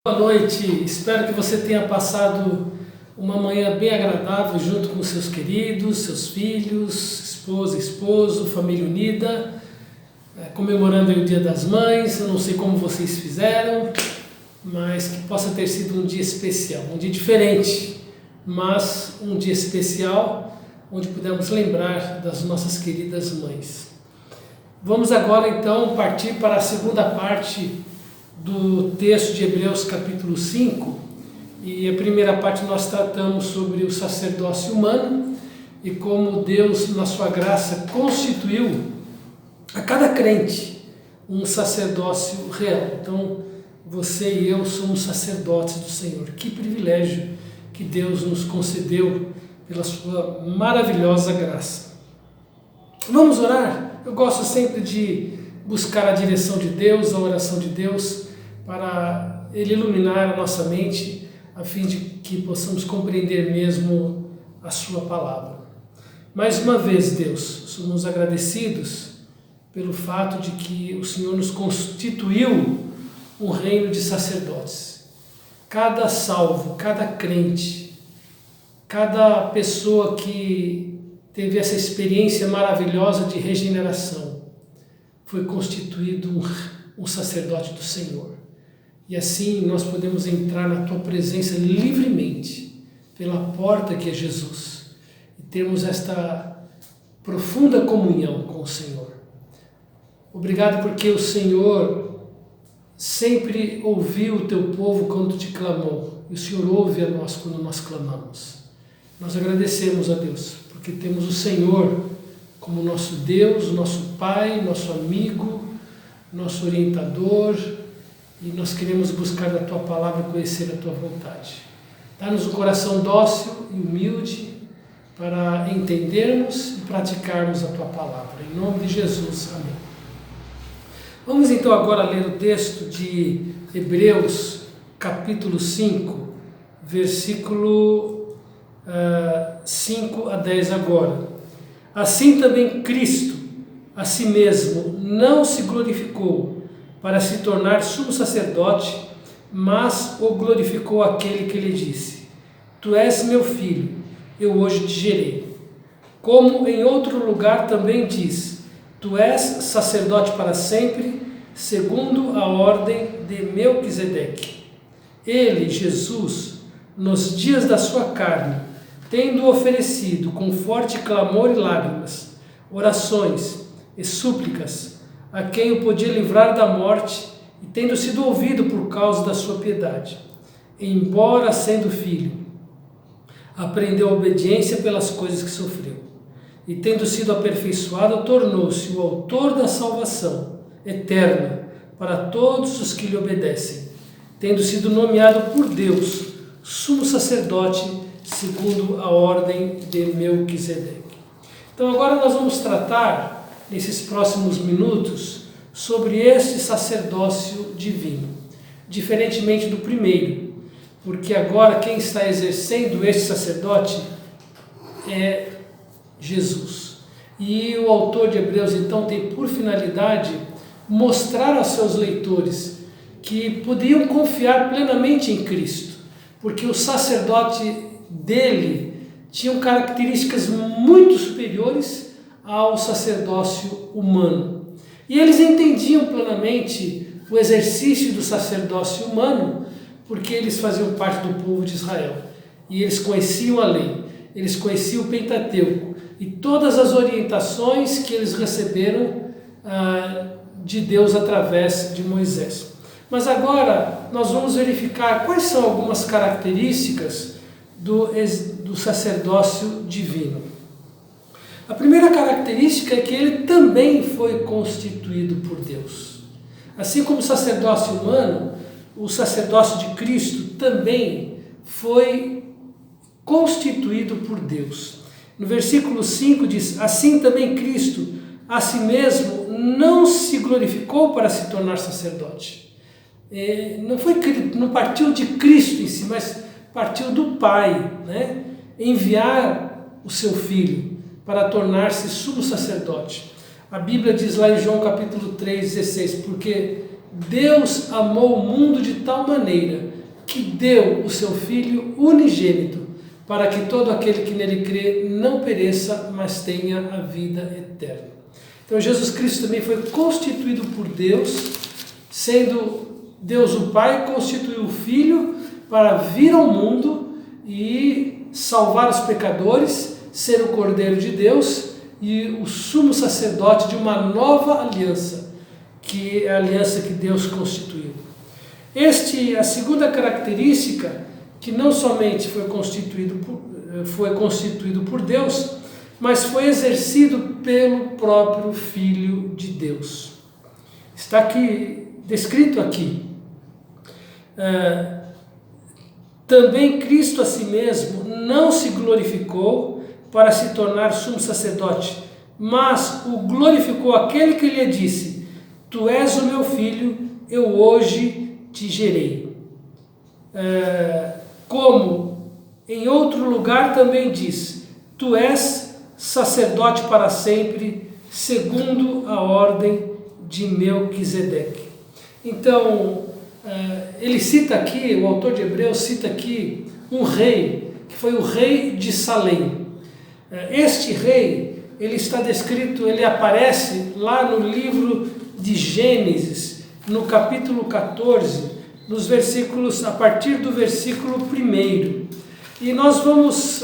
Boa noite, espero que você tenha passado uma manhã bem agradável junto com seus queridos, seus filhos, esposa, esposo, família unida, comemorando aí o Dia das Mães. Eu não sei como vocês fizeram, mas que possa ter sido um dia especial, um dia diferente, mas um dia especial onde pudemos lembrar das nossas queridas mães. Vamos agora então partir para a segunda parte do texto de Hebreus capítulo 5, e a primeira parte nós tratamos sobre o sacerdócio humano e como Deus, na sua graça, constituiu a cada crente um sacerdócio real. Então, você e eu somos sacerdotes do Senhor. Que privilégio que Deus nos concedeu pela sua maravilhosa graça. Vamos orar? Eu gosto sempre de buscar a direção de Deus, a oração de Deus, para Ele iluminar a nossa mente, a fim de que possamos compreender mesmo a Sua palavra. Mais uma vez, Deus, somos agradecidos pelo fato de que o Senhor nos constituiu um reino de sacerdotes. Cada salvo, cada crente, cada pessoa que teve essa experiência maravilhosa de regeneração, foi constituído um sacerdote do Senhor. E assim nós podemos entrar na Tua presença livremente, pela porta que é Jesus, e termos esta profunda comunhão com o Senhor. Obrigado porque o Senhor sempre ouviu o Teu povo quando te clamou, e o Senhor ouve a nós quando nós clamamos. Nós agradecemos a Deus, porque temos o Senhor como nosso Deus, nosso Pai, nosso amigo, nosso orientador, e nós queremos buscar da Tua palavra e conhecer a Tua vontade. Dá-nos um coração dócil e humilde para entendermos e praticarmos a Tua palavra. Em nome de Jesus, amém. Vamos então agora ler o texto de Hebreus, capítulo 5, versículo 5 a 10 agora. Assim também Cristo, a si mesmo, não se glorificou para se tornar sumo sacerdote, mas o glorificou aquele que lhe disse: Tu és meu filho, eu hoje te gerei. Como em outro lugar também diz: Tu és sacerdote para sempre, segundo a ordem de Melquisedeque. Ele, Jesus, nos dias da sua carne, tendo oferecido com forte clamor e lágrimas, orações e súplicas, a quem o podia livrar da morte, e tendo sido ouvido por causa da sua piedade, embora sendo filho, aprendeu a obediência pelas coisas que sofreu, e tendo sido aperfeiçoado, tornou-se o autor da salvação eterna para todos os que lhe obedecem, tendo sido nomeado por Deus sumo sacerdote segundo a ordem de Melquisedeque. Então agora nós vamos tratar nesses próximos minutos sobre este sacerdócio divino, diferentemente do primeiro, porque agora quem está exercendo este sacerdote é Jesus. E o autor de Hebreus então tem por finalidade mostrar aos seus leitores que podiam confiar plenamente em Cristo, porque o sacerdote dele tinha características muito superiores ao sacerdócio humano. E eles entendiam plenamente o exercício do sacerdócio humano, porque eles faziam parte do povo de Israel. E eles conheciam a lei, eles conheciam o Pentateuco e todas as orientações que eles receberam de Deus através de Moisés. Mas agora nós vamos verificar quais são algumas características do sacerdócio divino. A primeira característica é que ele também foi constituído por Deus. Assim como o sacerdócio humano, o sacerdócio de Cristo também foi constituído por Deus. No versículo 5 diz: Assim também Cristo, a si mesmo, não se glorificou para se tornar sacerdote. Não partiu de Cristo em si, mas partiu do Pai, né? Enviar o seu Filho para tornar-se sumo sacerdote. A Bíblia diz lá em João capítulo 3, 16, porque Deus amou o mundo de tal maneira que deu o seu Filho unigênito, para que todo aquele que nele crê não pereça, mas tenha a vida eterna. Então Jesus Cristo também foi constituído por Deus, sendo Deus o Pai, constituiu o Filho para vir ao mundo e salvar os pecadores, ser o Cordeiro de Deus e o sumo sacerdote de uma nova aliança, que é a aliança que Deus constituiu. A segunda característica, que não somente foi constituído por Deus, mas foi exercido pelo próprio Filho de Deus. Está aqui, descrito aqui. Também Cristo a si mesmo não se glorificou para se tornar sumo sacerdote, mas o glorificou aquele que lhe disse: Tu és o meu filho, eu hoje te gerei. Como em outro lugar também diz: Tu és sacerdote para sempre, segundo a ordem de Melquisedeque. Então, ele cita aqui, o autor de Hebreus cita aqui um rei, que foi o rei de Salém. Este rei, ele está descrito, ele aparece lá no livro de Gênesis, no capítulo 14, nos versículos, a partir do versículo 1. E nós vamos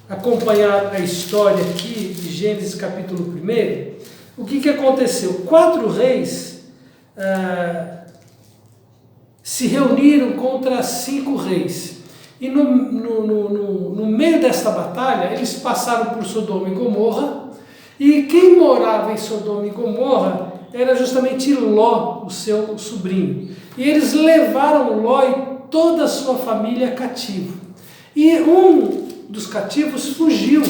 acompanhar a história aqui de Gênesis capítulo 1. O que aconteceu? 4 reis se reuniram contra 5 reis. E no meio desta batalha, eles passaram por Sodoma e Gomorra, e quem morava em Sodoma e Gomorra era justamente Ló, o seu sobrinho. E eles levaram Ló e toda a sua família cativo. E um dos cativos fugiu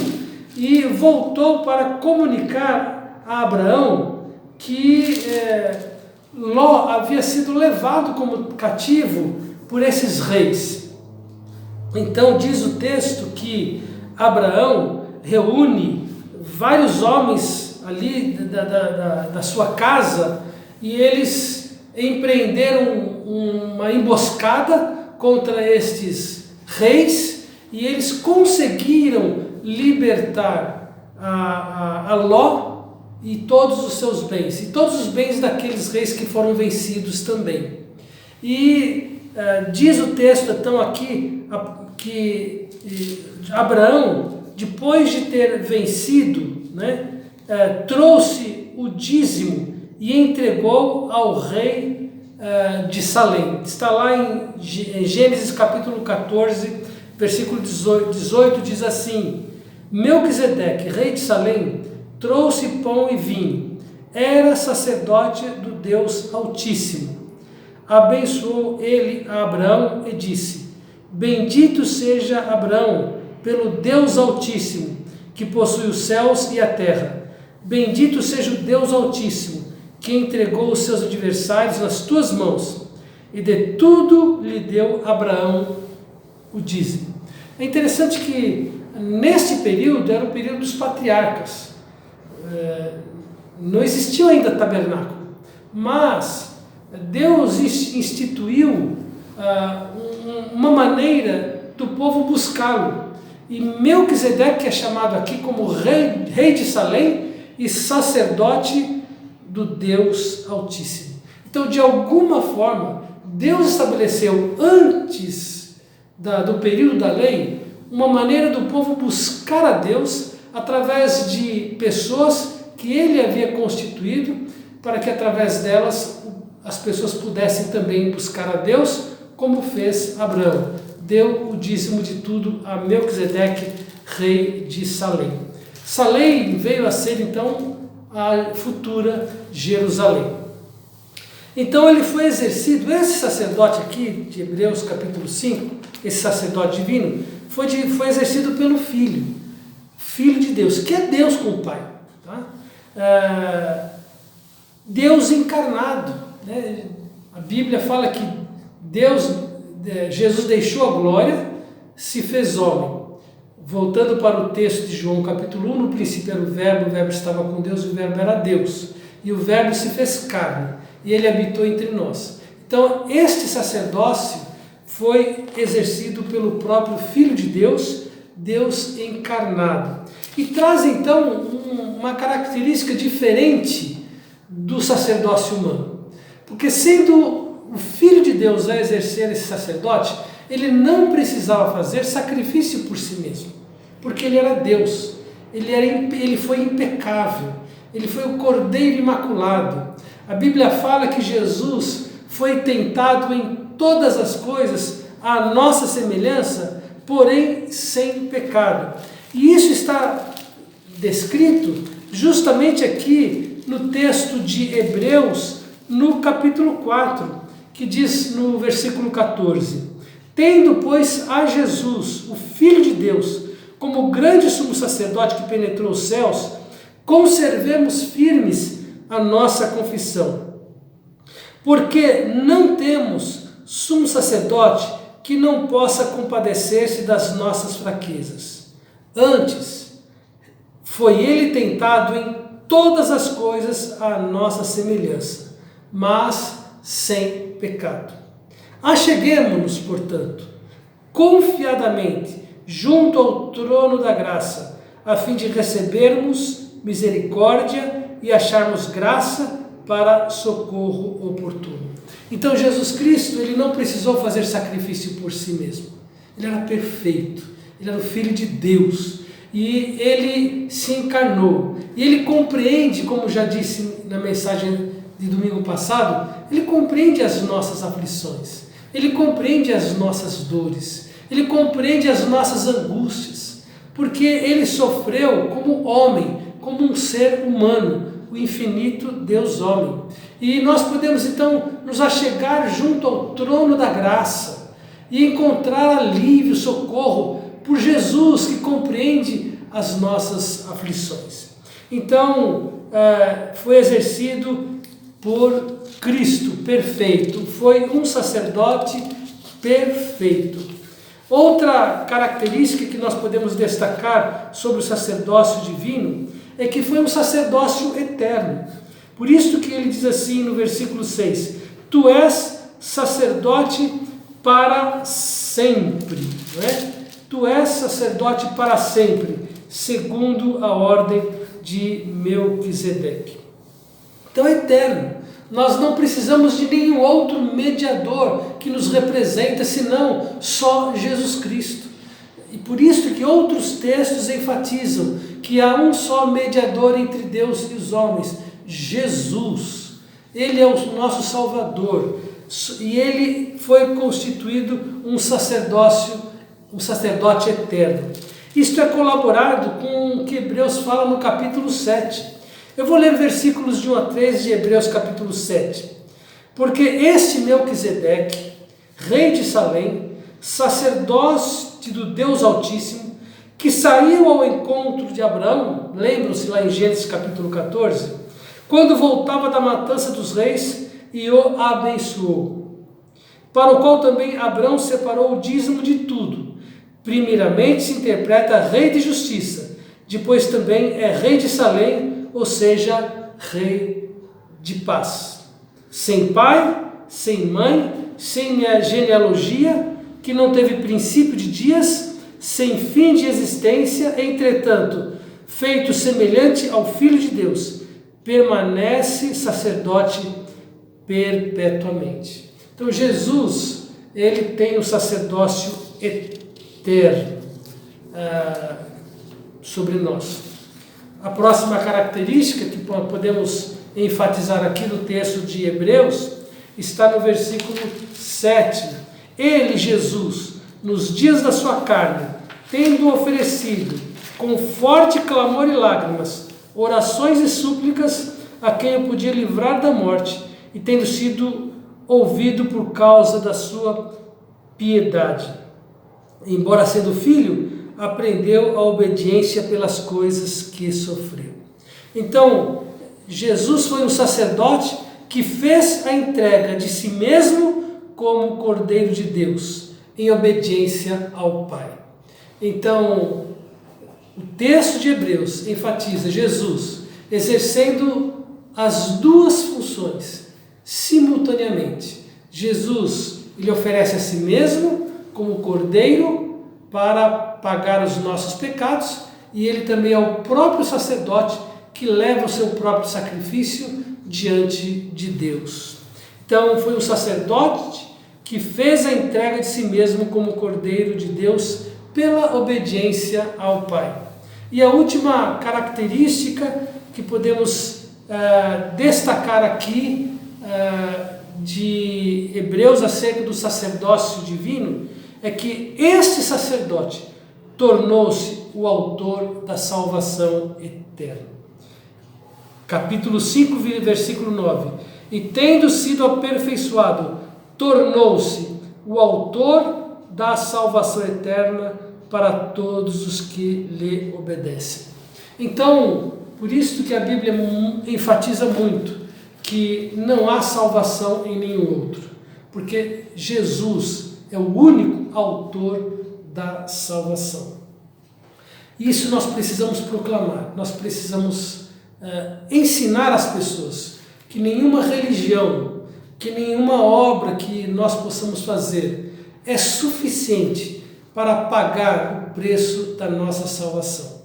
e voltou para comunicar a Abraão que Ló havia sido levado como cativo por esses reis. Então diz o texto que Abraão reúne vários homens ali da sua casa e eles empreenderam uma emboscada contra estes reis e eles conseguiram libertar a Ló e todos os seus bens, e todos os bens daqueles reis que foram vencidos também. E diz o texto então aqui que Abraão, depois de ter vencido, trouxe o dízimo e entregou ao rei de Salém. Está lá em Gênesis capítulo 14, versículo 18, diz assim: Melquisedeque, rei de Salém, trouxe pão e vinho, era sacerdote do Deus Altíssimo. Abençoou ele a Abraão e disse: Bendito seja Abraão pelo Deus Altíssimo, que possui os céus e a terra. Bendito seja o Deus Altíssimo, que entregou os seus adversários nas tuas mãos, e de tudo lhe deu Abraão o dízimo. É interessante que neste período era o período dos patriarcas. Não existia ainda tabernáculo, mas Deus instituiu uma maneira do povo buscá-lo. E Melquisedeque é chamado aqui como rei de Salém e sacerdote do Deus Altíssimo. Então, de alguma forma, Deus estabeleceu antes do período da lei uma maneira do povo buscar a Deus através de pessoas que ele havia constituído, para que através delas as pessoas pudessem também buscar a Deus, como fez Abraão. Deu o dízimo de tudo a Melquisedeque, rei de Salém. Salém veio a ser então a futura Jerusalém. Então ele foi exercido, esse sacerdote aqui de Hebreus capítulo 5, esse sacerdote divino, foi exercido pelo Filho de Deus, que é Deus com o Pai. Tá? Deus encarnado. Né? A Bíblia fala que Jesus deixou a glória, se fez homem. Voltando para o texto de João capítulo 1, no princípio era o Verbo estava com Deus e o Verbo era Deus. E o Verbo se fez carne e ele habitou entre nós. Então, este sacerdócio foi exercido pelo próprio Filho de Deus, Deus encarnado. E traz então uma característica diferente do sacerdócio humano. Porque sendo o Filho de Deus a exercer esse sacerdote, ele não precisava fazer sacrifício por si mesmo, porque ele era Deus, ele foi impecável, ele foi o Cordeiro Imaculado. A Bíblia fala que Jesus foi tentado em todas as coisas, à nossa semelhança, porém sem pecado. E isso está descrito justamente aqui no texto de Hebreus, no capítulo 4, que diz no versículo 14: tendo, pois, a Jesus, o Filho de Deus, como grande sumo sacerdote que penetrou os céus, conservemos firmes a nossa confissão. Porque não temos sumo sacerdote que não possa compadecer-se das nossas fraquezas. Antes, foi ele tentado em todas as coisas à nossa semelhança, mas sem pecado. Acheguemo-nos, portanto, confiadamente junto ao trono da graça, a fim de recebermos misericórdia e acharmos graça para socorro oportuno. Então Jesus Cristo, ele não precisou fazer sacrifício por si mesmo. Ele era perfeito, ele era o Filho de Deus e ele se encarnou. E ele compreende, como já disse na mensagem de domingo passado, ele compreende as nossas aflições, ele compreende as nossas dores, ele compreende as nossas angústias, porque ele sofreu como homem, como um ser humano, o infinito Deus homem. E nós podemos então nos achegar junto ao trono da graça e encontrar alívio, socorro por Jesus, que compreende as nossas aflições. Então, foi exercido por Cristo perfeito, foi um sacerdote perfeito. Outra característica que nós podemos destacar sobre o sacerdócio divino é que foi um sacerdócio eterno. Por isso que ele diz assim no versículo 6: tu és sacerdote para sempre, não é? Tu és sacerdote para sempre, segundo a ordem de Melquisedeque. Então é eterno. Nós não precisamos de nenhum outro mediador que nos representa, senão só Jesus Cristo. E por isso que outros textos enfatizam que há um só mediador entre Deus e os homens, Jesus. Ele é o nosso Salvador. E ele foi constituído um sacerdote eterno. Isto é colaborado com o que Hebreus fala no capítulo 7. Eu vou ler versículos de 1 a 3 de Hebreus capítulo 7. Porque este Melquisedeque, rei de Salém, sacerdote do Deus Altíssimo, que saiu ao encontro de Abraão, lembram-se lá em Gênesis capítulo 14, quando voltava da matança dos reis e o abençoou, para o qual também Abraão separou o dízimo de tudo. Primeiramente se interpreta rei de justiça, depois também é rei de Salém, ou seja, rei de paz. Sem pai, sem mãe, sem genealogia, que não teve princípio de dias, sem fim de existência, entretanto, feito semelhante ao Filho de Deus, permanece sacerdote perpetuamente. Então Jesus, ele tem o sacerdócio eterno sobre nós. A próxima característica que podemos enfatizar aqui no texto de Hebreus está no versículo 7. Ele, Jesus, nos dias da sua carne, tendo oferecido com forte clamor e lágrimas, orações e súplicas a quem o podia livrar da morte, e tendo sido ouvido por causa da sua piedade. Embora sendo filho, aprendeu a obediência pelas coisas que sofreu. Então, Jesus foi um sacerdote que fez a entrega de si mesmo como Cordeiro de Deus, em obediência ao Pai. Então, o texto de Hebreus enfatiza Jesus exercendo as duas funções simultaneamente. Jesus, ele oferece a si mesmo como cordeiro para pagar os nossos pecados, e ele também é o próprio sacerdote que leva o seu próprio sacrifício diante de Deus. Então foi um sacerdote que fez a entrega de si mesmo como cordeiro de Deus pela obediência ao Pai. E a última característica que podemos destacar aqui de Hebreus acerca do sacerdócio divino é que este sacerdote tornou-se o autor da salvação eterna. Capítulo 5, versículo 9. E tendo sido aperfeiçoado, tornou-se o autor da salvação eterna para todos os que lhe obedecem. Então, por isso que a Bíblia enfatiza muito que não há salvação em nenhum outro, porque Jesus é o único autor da salvação. Isso nós precisamos proclamar, nós precisamos ensinar às pessoas que nenhuma religião, que nenhuma obra que nós possamos fazer é suficiente para pagar o preço da nossa salvação.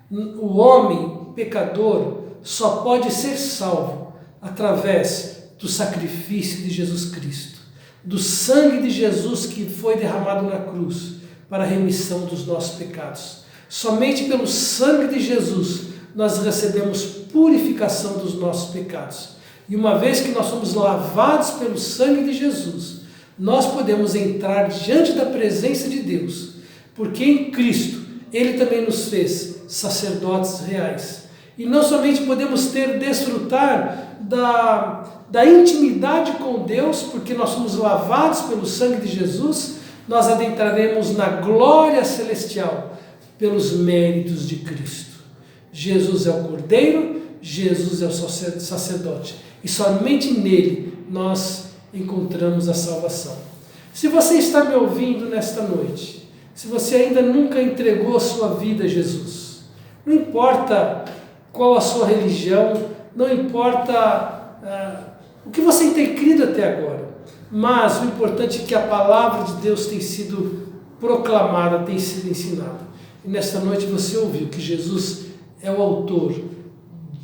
O homem pecador só pode ser salvo através do sacrifício de Jesus Cristo, do sangue de Jesus que foi derramado na cruz para a remissão dos nossos pecados. Somente pelo sangue de Jesus nós recebemos purificação dos nossos pecados. E uma vez que nós somos lavados pelo sangue de Jesus, nós podemos entrar diante da presença de Deus, porque em Cristo Ele também nos fez sacerdotes reais. E não somente podemos desfrutar da intimidade com Deus, porque nós somos lavados pelo sangue de Jesus, nós adentraremos na glória celestial pelos méritos de Cristo. Jesus é o Cordeiro, Jesus é o sacerdote, e somente nele nós encontramos a salvação. Se você está me ouvindo nesta noite, se você ainda nunca entregou a sua vida a Jesus, não importa qual a sua religião, não importa o que você tem crido até agora, mas o importante é que a palavra de Deus tem sido proclamada, tem sido ensinada. E nesta noite você ouviu que Jesus é o autor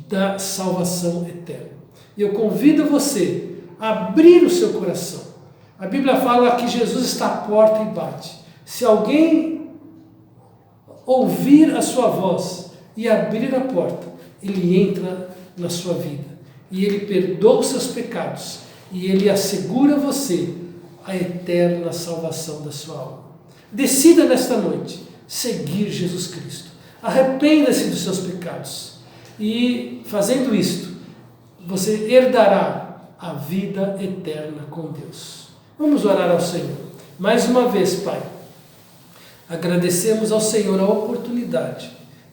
da salvação eterna. E eu convido você a abrir o seu coração. A Bíblia fala que Jesus está à porta e bate. Se alguém ouvir a sua voz e abrir a porta, ele entra na sua vida. E ele perdoa os seus pecados. E ele assegura a você a eterna salvação da sua alma. Decida nesta noite seguir Jesus Cristo. Arrependa-se dos seus pecados. E fazendo isto, você herdará a vida eterna com Deus. Vamos orar ao Senhor. Mais uma vez, Pai, agradecemos ao Senhor a oportunidade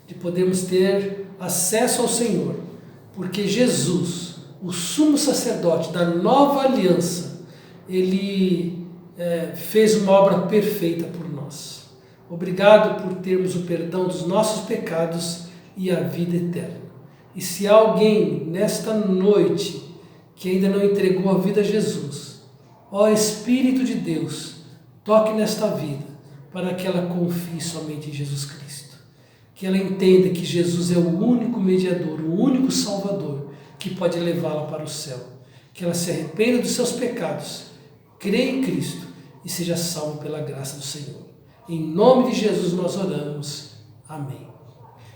de podermos ter acesso ao Senhor, porque Jesus, o sumo sacerdote da nova aliança, ele fez uma obra perfeita por nós. Obrigado por termos o perdão dos nossos pecados e a vida eterna. E se há alguém nesta noite que ainda não entregou a vida a Jesus, ó Espírito de Deus, toque nesta vida para que ela confie somente em Jesus Cristo. Que ela entenda que Jesus é o único mediador, o único Salvador que pode levá-la para o céu. Que ela se arrependa dos seus pecados, creia em Cristo e seja salva pela graça do Senhor. Em nome de Jesus nós oramos. Amém.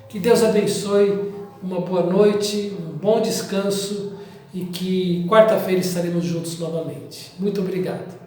Que Deus abençoe, uma boa noite, um bom descanso e que quarta-feira estaremos juntos novamente. Muito obrigado.